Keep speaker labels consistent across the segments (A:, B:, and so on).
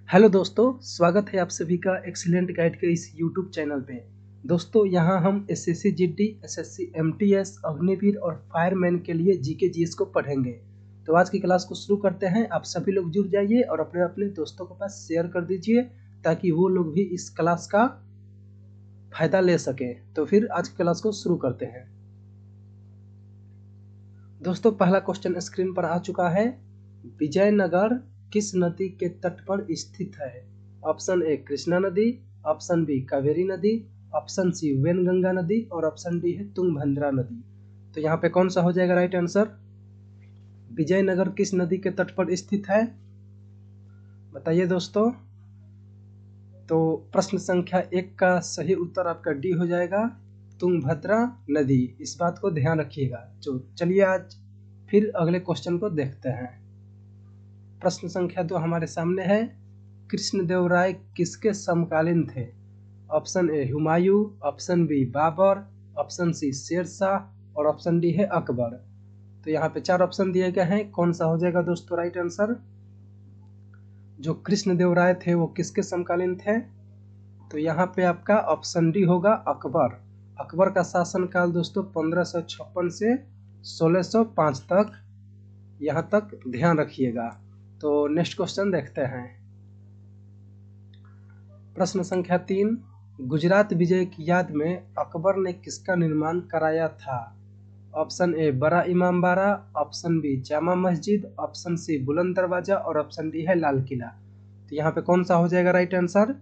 A: Hello दोस्तों, स्वागत है आप सभी का एक्सीलेंट गाइड के इस यूट्यूब चैनल पे। दोस्तों यहाँ हम SSC GD, SSC MTS, Agniveer और फायरमैन के लिए जीके जीएस को पढ़ेंगे। तो आज की क्लास को शुरू करते हैं। आप सभी लोग जुड़ जाइए और अपने अपने दोस्तों के पास शेयर कर दीजिए ताकि वो लोग भी इस क्लास का फायदा ले सके। तो फिर आज की क्लास को शुरू करते हैं। दोस्तों पहला क्वेश्चन स्क्रीन पर आ चुका है। विजयनगर किस नदी के तट पर स्थित है? ऑप्शन ए कृष्णा नदी, ऑप्शन बी कावेरी नदी, ऑप्शन सी वेनगंगा नदी और ऑप्शन डी है तुंगभद्रा नदी। तो यहाँ पे कौन सा हो जाएगा राइट आंसर? विजयनगर किस नदी के तट पर स्थित है, बताइए दोस्तों। तो प्रश्न संख्या 1 का सही उत्तर आपका डी हो जाएगा, तुंगभद्रा नदी। इस बात को ध्यान रखिएगा। तो चलिए आज फिर अगले क्वेश्चन को देखते हैं। प्रश्न संख्या 2 हमारे सामने है। कृष्णदेव राय किसके समकालीन थे? Option A Humayun, option B Babur, option C Sher Shah और ऑप्शन डी है अकबर। तो यहाँ पे 4 ऑप्शन दिए गए हैं। कौन सा हो जाएगा दोस्तों राइट आंसर? जो कृष्णदेव राय थे वो किसके समकालीन थे? तो यहाँ पे आपका ऑप्शन डी होगा अकबर। अकबर का शासनकाल दोस्तों 1556 से 1605 तक, यहाँ तक ध्यान रखिएगा। तो नेक्स्ट क्वेश्चन देखते हैं। प्रश्न संख्या 3, गुजरात विजय की याद में अकबर ने किसका निर्माण कराया था? ऑप्शन ए बड़ा इमाम बाड़ा, option B Jama Masjid, option C बुलंद दरवाजा और ऑप्शन डी है लाल किला। तो यहाँ पे कौन सा हो जाएगा राइट आंसर?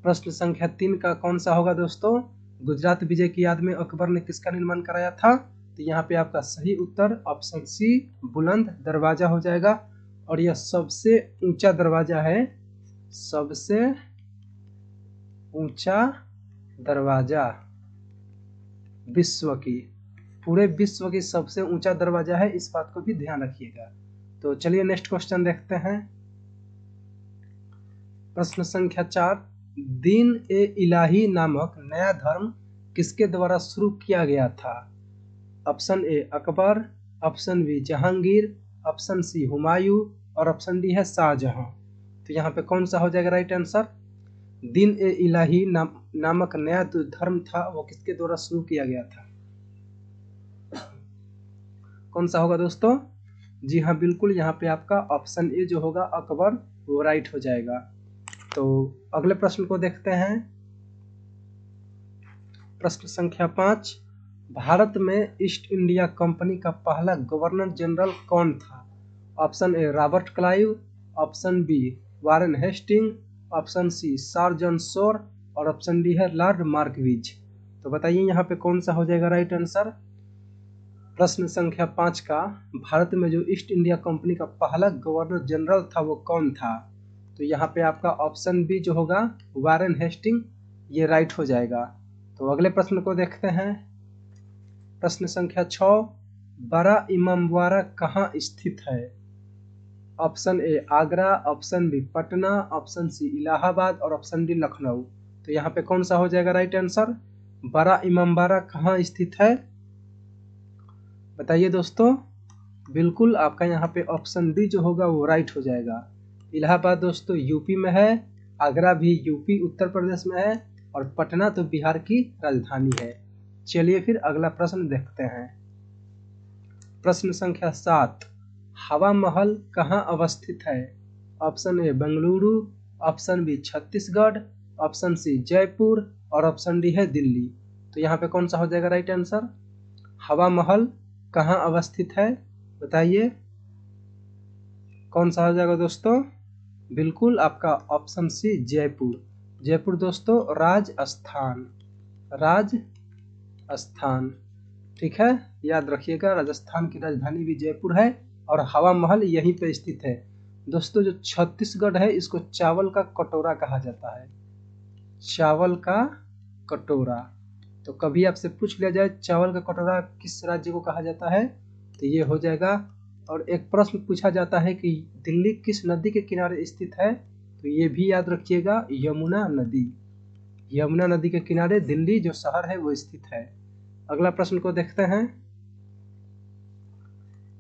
A: प्रश्न संख्या 3 का कौन सा होगा दोस्तों? गुजरात विजय की याद में अकबर ने किसका निर्माण कराया था? तो यहाँ पे आपका सही उत्तर ऑप्शन सी बुलंद दरवाजा हो जाएगा। और यह सबसे ऊंचा दरवाजा है, सबसे ऊंचा दरवाजा विश्व की, पूरे विश्व की सबसे ऊंचा दरवाजा है। इस बात को भी ध्यान रखिएगा। तो चलिए नेक्स्ट क्वेश्चन देखते हैं। प्रश्न संख्या 4, दीन ए इलाही नामक नया धर्म किसके द्वारा शुरू किया गया था? Option A Akbar, option B Jahangir, option C Humayun और ऑप्शन डी है शाहजहां। तो यहाँ पे कौन सा हो जाएगा राइट आंसर? दीन ए इलाही नामक नया जो धर्म था वो किसके द्वारा शुरू किया गया था? कौन सा होगा दोस्तों? जी हाँ बिल्कुल, यहाँ पे आपका ऑप्शन ए जो होगा अकबर वो राइट हो जाएगा। तो अगले प्रश्न को देखते हैं। प्रश्न संख्या 5, भारत में ईस्ट इंडिया कंपनी का पहला गवर्नर जनरल कौन था? Option A Robert Clive, option B Warren Hasting, option C Sir John Shore और ऑप्शन डी है लॉर्ड मार्क्विज। तो बताइए यहाँ पे कौन सा हो जाएगा राइट आंसर? प्रश्न संख्या 5 का भारत में जो ईस्ट इंडिया कंपनी का पहला गवर्नर जनरल था वो कौन था? तो यहाँ पे आपका ऑप्शन बी जो होगा वारेन हेस्टिंग, ये राइट हो जाएगा। तो अगले प्रश्न को देखते हैं। प्रश्न संख्या 6, बड़ा इमामबाड़ा कहाँ स्थित है? Option A Agra, option B Patna, option C Allahabad और ऑप्शन डी लखनऊ। तो यहाँ पे कौन सा हो जाएगा राइट आंसर? बड़ा इमामबाड़ा कहाँ स्थित है, बताइए दोस्तों। बिल्कुल आपका यहाँ पे ऑप्शन डी जो होगा वो राइट हो जाएगा। इलाहाबाद दोस्तों यूपी में है, आगरा भी यूपी उत्तर प्रदेश में है और पटना तो बिहार की राजधानी है। चलिए फिर अगला प्रश्न देखते हैं। प्रश्न संख्या 7, हवा महल कहाँ अवस्थित है? Option A Bengaluru, option B Chhattisgarh, option C Jaipur और ऑप्शन डी है दिल्ली। तो यहाँ पे कौन सा हो जाएगा राइट आंसर? हवा महल कहाँ अवस्थित है, बताइए कौन सा हो जाएगा दोस्तों? बिल्कुल आपका ऑप्शन सी जयपुर। जयपुर दोस्तों राजस्थान, राजस्थान, ठीक है, याद रखिएगा। राजस्थान की राजधानी भी जयपुर है और हवा महल यहीं पे स्थित है। दोस्तों जो छत्तीसगढ़ है इसको चावल का कटोरा कहा जाता है, चावल का कटोरा। तो कभी आपसे पूछ लिया जाए चावल का कटोरा किस राज्य को कहा जाता है, तो ये हो जाएगा। और एक प्रश्न पूछा जाता है कि दिल्ली किस नदी के किनारे स्थित है, तो ये भी याद रखिएगा, यमुना नदी। यमुना नदी के किनारे दिल्ली जो शहर है वो स्थित है। अगला प्रश्न को देखते हैं।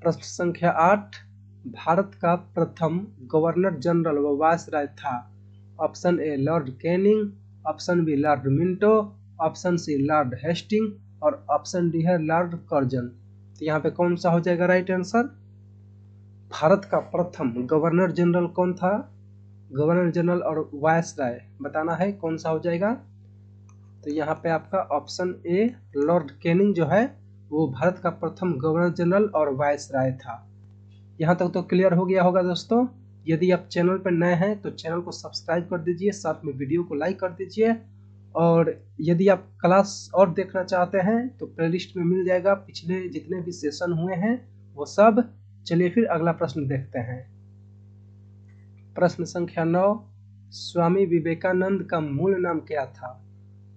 A: प्रश्न संख्या 8, भारत का प्रथम गवर्नर जनरल व वायसराय था? Option A Lord Canning, option B Lord Minto, option C Lord Hasting और ऑप्शन डी है लॉर्ड कर्जन। तो यहाँ पे कौन सा हो जाएगा राइट आंसर? भारत का प्रथम गवर्नर जनरल कौन था? गवर्नर जनरल और वायसराय बताना है कौन सा हो जाएगा। तो यहाँ पे आपका ऑप्शन ए लॉर्ड कैनिंग जो है वो भारत का प्रथम गवर्नर जनरल और वायसराय था। यहाँ तक तो क्लियर हो गया होगा दोस्तों। यदि आप चैनल पर नए हैं तो चैनल को सब्सक्राइब कर दीजिए, साथ में वीडियो को लाइक कर दीजिए। और यदि आप क्लास और देखना चाहते हैं तो प्लेलिस्ट में मिल जाएगा, पिछले जितने भी सेशन हुए हैं वो सब। चलिए फिर अगला प्रश्न देखते हैं। प्रश्न संख्या 9, स्वामी विवेकानंद का मूल नाम क्या था?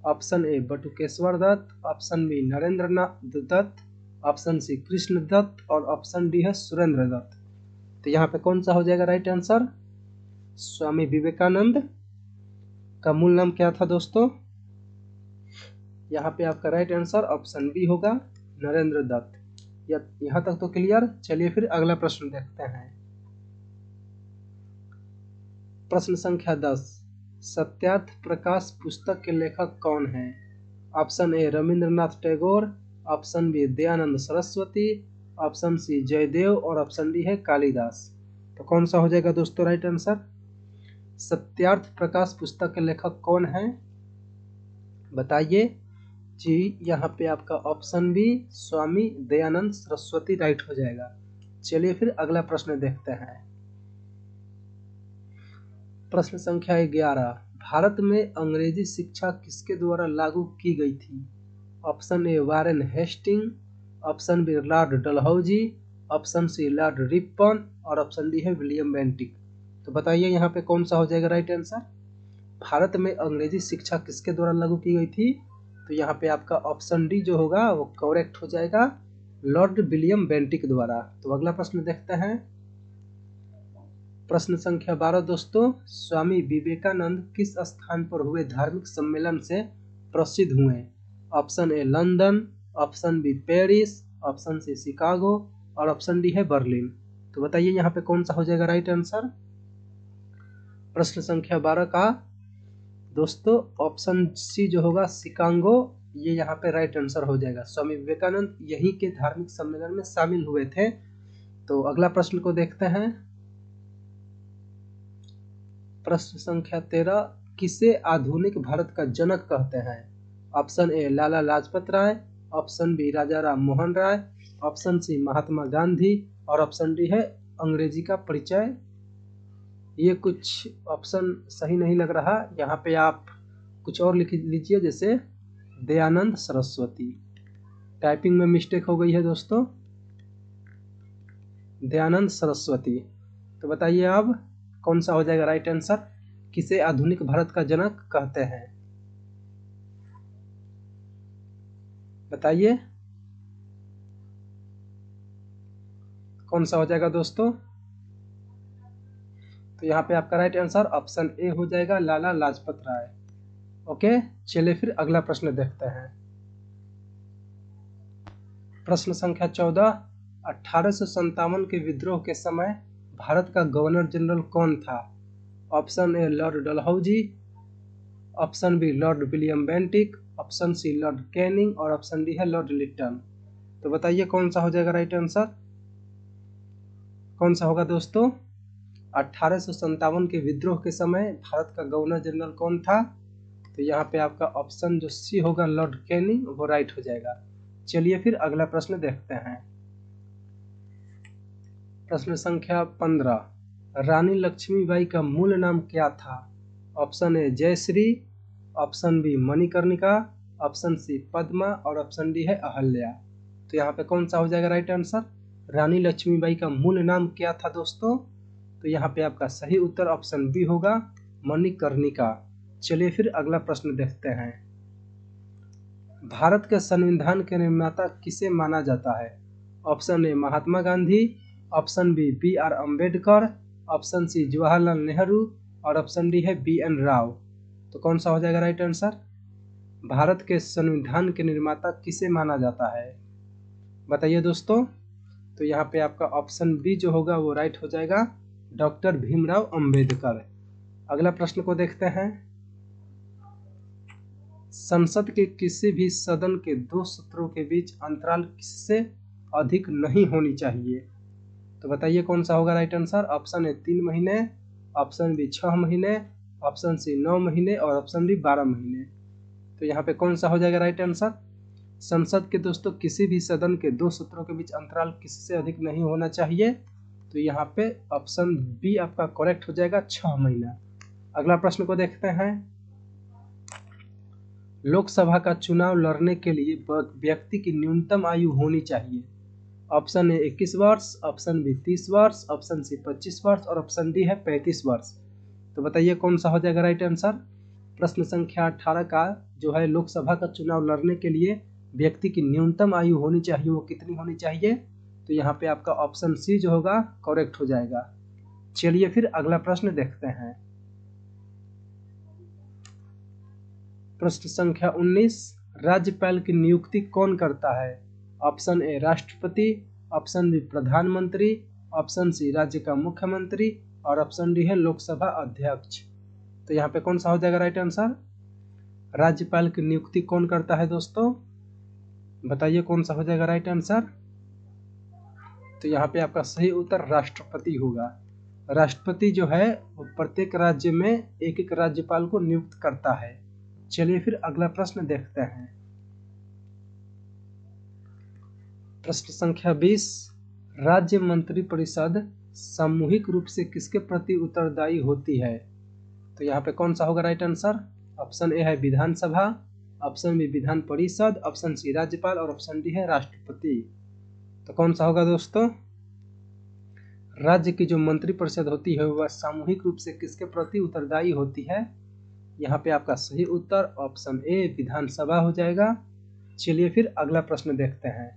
A: Option A Batukeshwar Dutt, option B Narendra Nath Dutt, option C Krishna Dutt और ऑप्शन डी है सुरेंद्र दत्त। तो यहाँ पे कौन सा हो जाएगा राइट आंसर? स्वामी विवेकानंद का मूल नाम क्या था दोस्तों? यहाँ पे आपका राइट आंसर ऑप्शन बी होगा, नरेंद्र दत्त। यहाँ तक तो क्लियर। चलिए फिर अगला प्रश्न देखते हैं। प्रश्न संख्या 10, सत्यार्थ प्रकाश पुस्तक के लेखक कौन है? Option A Rabindranath Tagore, option B Dayanand Saraswati, option C Jayadev और ऑप्शन डी है कालिदास। तो कौन सा हो जाएगा दोस्तों राइट आंसर? सत्यार्थ प्रकाश पुस्तक के लेखक कौन है बताइए जी। यहाँ पे आपका option B Swami Dayanand Saraswati right हो जाएगा। चलिए फिर अगला प्रश्न देखते हैं। प्रश्न संख्या 11, भारत में अंग्रेजी शिक्षा किसके द्वारा लागू की गई थी? Option A Warren Hasting, option B Lord Dalhousie, option C Lord Ripon और ऑप्शन डी है विलियम बेंटिक। तो बताइए यहाँ पे कौन सा हो जाएगा राइट आंसर? भारत में अंग्रेजी शिक्षा किसके द्वारा लागू की गई थी? तो यहाँ पे आपका ऑप्शन डी जो होगा वो करेक्ट हो जाएगा, लॉर्ड विलियम बेंटिक द्वारा। तो अगला प्रश्न देखते हैं। प्रश्न संख्या 12 दोस्तों, स्वामी विवेकानंद किस स्थान पर हुए धार्मिक सम्मेलन से प्रसिद्ध हुए? Option A London, option B Paris, option C Chicago और ऑप्शन डी है बर्लिन। तो बताइए यहाँ पे कौन सा हो जाएगा राइट आंसर? प्रश्न संख्या 12 का दोस्तों ऑप्शन सी जो होगा शिकागो, ये यहाँ पे राइट आंसर हो जाएगा। स्वामी विवेकानंद यहीं के धार्मिक सम्मेलन में शामिल हुए थे। तो अगला प्रश्न को देखते हैं। प्रश्न संख्या 13, किसे आधुनिक भारत का जनक कहते हैं? Option A Lala Lajpat Rai, option B Raja Ram Mohan Roy, option C Mahatma Gandhi और ऑप्शन डी है अंग्रेजी का परिचय। ये कुछ ऑप्शन सही नहीं लग रहा, यहाँ पे आप कुछ और लिख लीजिए, जैसे दयानंद सरस्वती। टाइपिंग में मिस्टेक हो गई है दोस्तों, दयानंद सरस्वती। तो बताइए अब कौन सा हो जाएगा राइट आंसर? किसे आधुनिक भारत का जनक कहते हैं बताइए कौन सा हो जाएगा दोस्तों? तो यहाँ पे आपका राइट आंसर ऑप्शन ए हो जाएगा, लाला लाजपत राय। ओके, चलिए फिर अगला प्रश्न देखते हैं। प्रश्न संख्या 14, 1857 के विद्रोह के समय भारत का गवर्नर जनरल कौन था? Option A Lord Dalhousie, option B Lord William Bentinck, option C Lord Canning और ऑप्शन डी है लॉर्ड लिटन। तो बताइए कौन सा हो जाएगा राइट आंसर? कौन सा होगा दोस्तों? 1857 के विद्रोह के समय भारत का गवर्नर जनरल कौन था? तो यहाँ पे आपका ऑप्शन जो सी होगा लॉर्ड कैनिंग वो राइट हो जाएगा। चलिए फिर अगला प्रश्न देखते हैं। प्रश्न संख्या 15, रानी लक्ष्मीबाई का मूल नाम क्या था? Option A Jayashree, option B Manikarnika, option C Padma और ऑप्शन डी है अहल्या। तो यहाँ पे कौन सा हो जाएगा राइट आंसर? रानी लक्ष्मीबाई का मूल नाम क्या था दोस्तों? तो यहाँ पे आपका सही उत्तर ऑप्शन बी होगा, मणिकर्णिका। चलिए फिर अगला प्रश्न देखते हैं। भारत के संविधान के निर्माता किसे माना जाता है? Option A Mahatma Gandhi, option B B R Ambedkar, option C Jawaharlal Nehru और ऑप्शन डी है बी एन राव। तो कौन सा हो जाएगा राइट आंसर? भारत के संविधान के निर्माता किसे माना जाता है बताइए दोस्तों? तो यहाँ पे आपका ऑप्शन बी जो होगा वो राइट हो जाएगा, डॉक्टर भीमराव अंबेडकर। अगला प्रश्न को देखते हैं। संसद के किसी भी सदन के दो सत्रों के बीच अंतराल किससे अधिक नहीं होनी चाहिए? तो बताइए कौन सा होगा राइट आंसर। ऑप्शन ए 3 महीने, ऑप्शन बी 6 महीने, ऑप्शन सी 9 महीने और ऑप्शन डी 12 महीने। तो यहाँ पे कौन सा हो जाएगा राइट आंसर। संसद के दोस्तों किसी भी सदन के दो सत्रों के बीच अंतराल किससे अधिक नहीं होना चाहिए? तो यहाँ पे ऑप्शन बी आपका करेक्ट हो जाएगा, 6 महीना। अगला प्रश्न को देखते हैं। लोकसभा का चुनाव लड़ने के लिए व्यक्ति की न्यूनतम आयु होनी चाहिए। ऑप्शन ए 21 वर्ष, ऑप्शन बी 30 वर्ष, ऑप्शन सी 25 वर्ष और ऑप्शन डी है 35 वर्ष। तो बताइए कौन सा हो जाएगा राइट आंसर। प्रश्न संख्या 18 का जो है लोकसभा का चुनाव लड़ने के लिए व्यक्ति की न्यूनतम आयु होनी चाहिए, वो कितनी होनी चाहिए? तो यहाँ पे आपका ऑप्शन सी जो होगा करेक्ट हो जाएगा। चलिए फिर अगला प्रश्न देखते हैं। प्रश्न संख्या 19, राज्यपाल की नियुक्ति कौन करता है? ऑप्शन ए राष्ट्रपति, ऑप्शन बी प्रधानमंत्री, ऑप्शन सी राज्य का मुख्यमंत्री और ऑप्शन डी है लोकसभा अध्यक्ष। तो यहाँ पे कौन सा हो जाएगा राइट आंसर। राज्यपाल की नियुक्ति कौन करता है दोस्तों? बताइए कौन सा हो जाएगा राइट आंसर। तो यहाँ पे आपका सही उत्तर राष्ट्रपति होगा। राष्ट्रपति जो है वो प्रत्येक राज्य में एक एक राज्यपाल को नियुक्त करता है। चलिए फिर अगला प्रश्न देखते हैं। प्रश्न संख्या 20, राज्य मंत्रिपरिषद सामूहिक रूप से किसके प्रति उत्तरदायी होती है? तो यहाँ पे कौन सा होगा राइट आंसर। ऑप्शन ए है विधानसभा, option B Vidhan Parishad, option C राज्यपाल और ऑप्शन डी है राष्ट्रपति। तो कौन सा होगा दोस्तों। राज्य की जो मंत्रिपरिषद होती है वह सामूहिक रूप से किसके प्रति उत्तरदायी होती है? यहाँ पे आपका सही उत्तर ऑप्शन ए विधानसभा हो जाएगा। चलिए फिर अगला प्रश्न देखते हैं।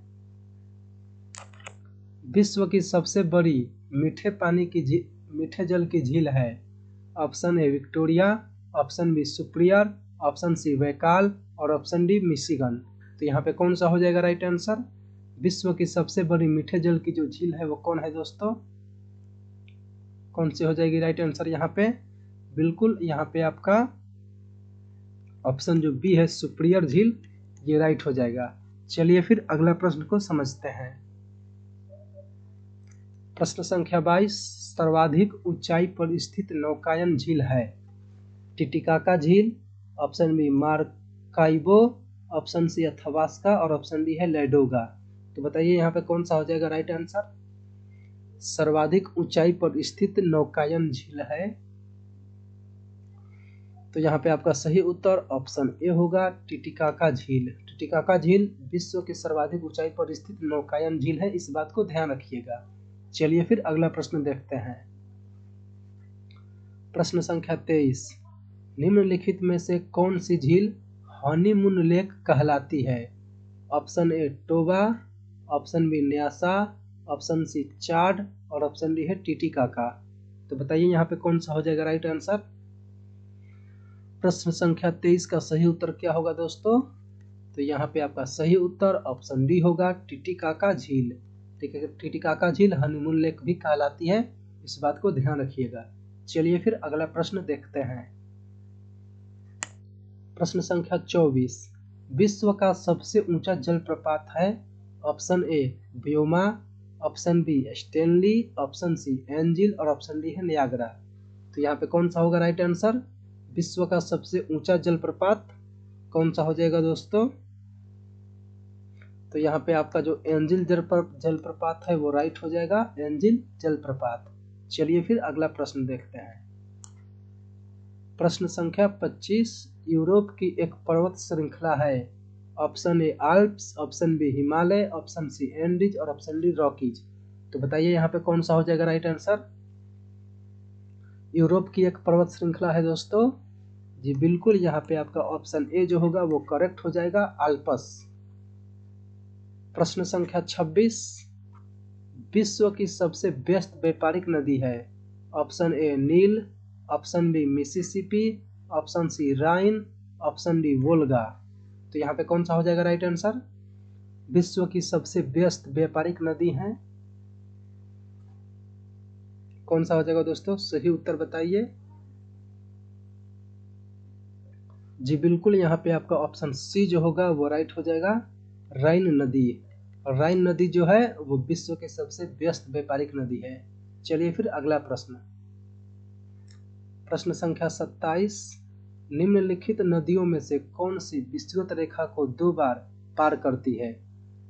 A: विश्व की सबसे बड़ी मीठे जल की झील है। Option A Victoria, option B Superior, option C Baikal और ऑप्शन डी मिशिगन। तो यहाँ पे कौन सा हो जाएगा राइट आंसर। विश्व की सबसे बड़ी मीठे जल की जो झील है वो कौन है दोस्तों? कौन सी हो जाएगी राइट आंसर यहाँ पे। बिल्कुल यहाँ पे आपका ऑप्शन जो बी है सुप्रियर झील, ये राइट हो जाएगा। चलिए फिर अगला प्रश्न को समझते हैं। प्रश्न संख्या 22, सर्वाधिक ऊंचाई पर स्थित नौकायन झील है। टिटिकाका झील, option B Maracaibo, option C Athabasca और ऑप्शन डी है लेडोगा। तो बताइए यहाँ पे कौन सा हो जाएगा राइट आंसर। सर्वाधिक ऊंचाई पर स्थित नौकायन झील है। तो यहाँ पे आपका सही उत्तर ऑप्शन ए होगा टिटिकाका झील। टिटिकाका झील विश्व की सर्वाधिक ऊंचाई पर स्थित नौकायन झील है, इस बात को ध्यान रखिएगा। चलिए फिर अगला प्रश्न देखते हैं। प्रश्न संख्या 23, निम्नलिखित में से कौन सी झील हनीमून लेक कहलाती है? Option A Toba, option B Nyasa, option C Chad और ऑप्शन डी है टिटिकाका। तो बताइए यहाँ पे कौन सा हो जाएगा राइट आंसर। प्रश्न संख्या 23 का सही उत्तर क्या होगा दोस्तों। तो यहाँ पे आपका सही उत्तर ऑप्शन डी होगा टिटिकाका झील। टिटिकाका झील हनीमून लेक भी कहलाती है, इस बात को ध्यान रखिएगा। चलिए फिर अगला प्रश्न देखते हैं। प्रश्न संख्या 24, विश्व का सबसे ऊंचा जलप्रपात है। Option A Boyoma, option B Stanley, option C Angel और ऑप्शन डी है नियाग्रा। तो यहाँ पे कौन सा होगा राइट आंसर। विश्व का सबसे ऊंचा जलप्रपात कौन सा हो जाएगा दोस्तों। तो यहाँ पे आपका जो एंजिल जलप्रपात है वो राइट हो जाएगा, एंजिल जलप्रपात। चलिए फिर अगला प्रश्न देखते हैं। प्रश्न संख्या 25, यूरोप की एक पर्वत श्रृंखला है। Option A Alps, option B Himalaya, option C Andes और ऑप्शन डी रॉकीज। तो बताइए यहाँ पे कौन सा हो जाएगा राइट आंसर। यूरोप की एक पर्वत श्रृंखला है दोस्तों। जी बिल्कुल, यहाँ पे आपका ऑप्शन ए जो होगा वो करेक्ट हो जाएगा, आल्पस। प्रश्न संख्या 26, विश्व की सबसे व्यस्त व्यापारिक नदी है। Option A Nile, option B Mississippi, option C Rhine, option D Volga. तो यहाँ पे कौन सा हो जाएगा राइट आंसर। विश्व की सबसे व्यस्त व्यापारिक नदी है कौन सा हो जाएगा दोस्तों? सही उत्तर बताइए। जी बिल्कुल, यहाँ पे आपका ऑप्शन सी जो होगा वो राइट हो जाएगा, राइन नदी। राइन नदी जो है वो विश्व के सबसे व्यस्त व्यापारिक नदी है। चलिए फिर अगला प्रश्न, प्रश्न संख्या 27। निम्नलिखित नदियों में से कौन सी विषुवत रेखा को 2 बार पार करती है?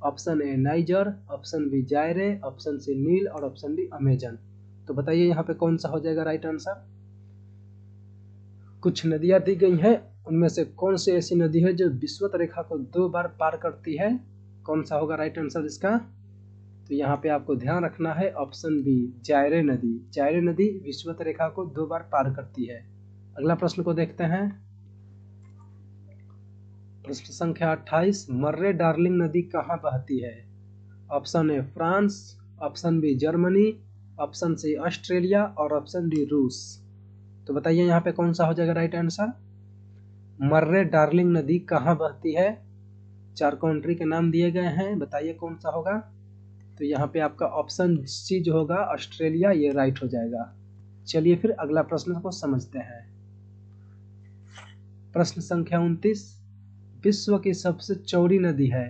A: Option A Niger, option B Zaire, option C Nile और ऑप्शन डी अमेजन। तो बताइए यहाँ पे कौन सा हो जाएगा राइट आंसर? कुछ नदियां दी गई हैं, उनमें से कौन सी ऐसी नदी है जो विषुवत रेखा को 2 बार पार करती है? कौन सा होगा राइट आंसर इसका? तो यहाँ पे आपको ध्यान रखना है ऑप्शन बी जायरे नदी। जायरे नदी विषुवत रेखा को 2 बार पार करती है। अगला प्रश्न को देखते हैं, प्रश्न संख्या 28। मर्रे डार्लिंग नदी कहाँ बहती है? Option A France, option B Germany, option C Australia और ऑप्शन डी रूस। तो बताइए यहाँ पे कौन सा हो जाएगा राइट आंसर? मर्रे डार्लिंग नदी कहाँ बहती है? 4 कंट्री के नाम दिए गए हैं, बताइए कौन सा होगा? तो यहाँ पे आपका ऑप्शन सी जो होगा ऑस्ट्रेलिया, ये राइट हो जाएगा। चलिए फिर अगला प्रश्न को समझते हैं। प्रश्न संख्या 29। विश्व की सबसे चौड़ी नदी है?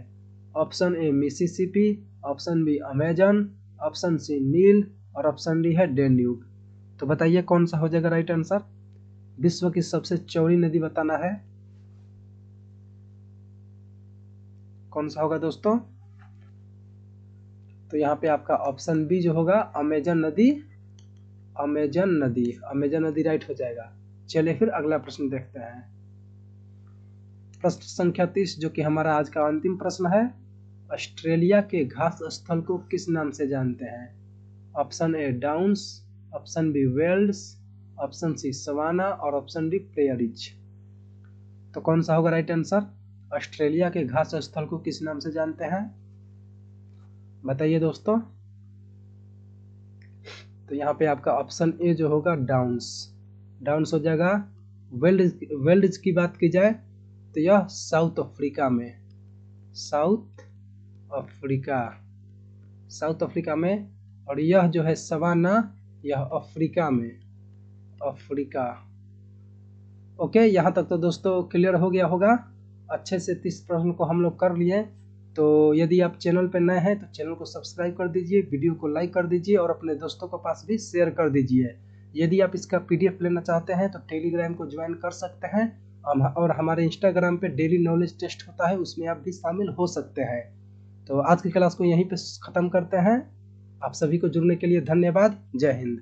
A: Option A Mississippi, option B Amazon, option C Nile और ऑप्शन डी है डेन्यूब। तो बताइए कौन सा हो जाएगा राइट आंसर? विश्व की सबसे चौड़ी नदी बताना है, कौन सा होगा दोस्तों? तो यहाँ पे आपका ऑप्शन बी जो होगा अमेजन नदी, अमेजन नदी, अमेजन नदी राइट हो जाएगा। चलिए फिर अगला प्रश्न देखते हैं। प्रश्न संख्या 30 जो कि हमारा आज का अंतिम प्रश्न है। ऑस्ट्रेलिया के घास स्थल को किस नाम से जानते हैं? Option A downs, option B velds, option C savanna और ऑप्शन डी प्रेयरीज। तो कौन सा होगा राइट आंसर? ऑस्ट्रेलिया के घास स्थल को किस नाम से जानते हैं? बताइए दोस्तों। तो यहाँ पे आपका ऑप्शन ए जो होगा डाउन्स, डाउन्स हो जाएगा। वेल्स की बात की जाए तो यह साउथ अफ्रीका में, साउथ अफ्रीका में, और यह जो है सवाना, यह अफ्रीका में, अफ्रीका। ओके, यहाँ तक तो दोस्तों क्लियर हो गया होगा। अच्छे से 30 प्रश्न को हम लोग कर लिए। तो यदि आप चैनल पर नए हैं तो चैनल को सब्सक्राइब कर दीजिए, वीडियो को लाइक कर दीजिए और अपने दोस्तों के पास भी शेयर कर दीजिए। यदि आप इसका PDF लेना चाहते हैं तो टेलीग्राम को ज्वाइन कर सकते हैं, और हमारे इंस्टाग्राम पे डेली नॉलेज टेस्ट होता है, उसमें आप भी शामिल हो सकते हैं। तो आज की क्लास को यहीं पे ख़त्म करते हैं। आप सभी को जुड़ने के लिए धन्यवाद। जय हिंद।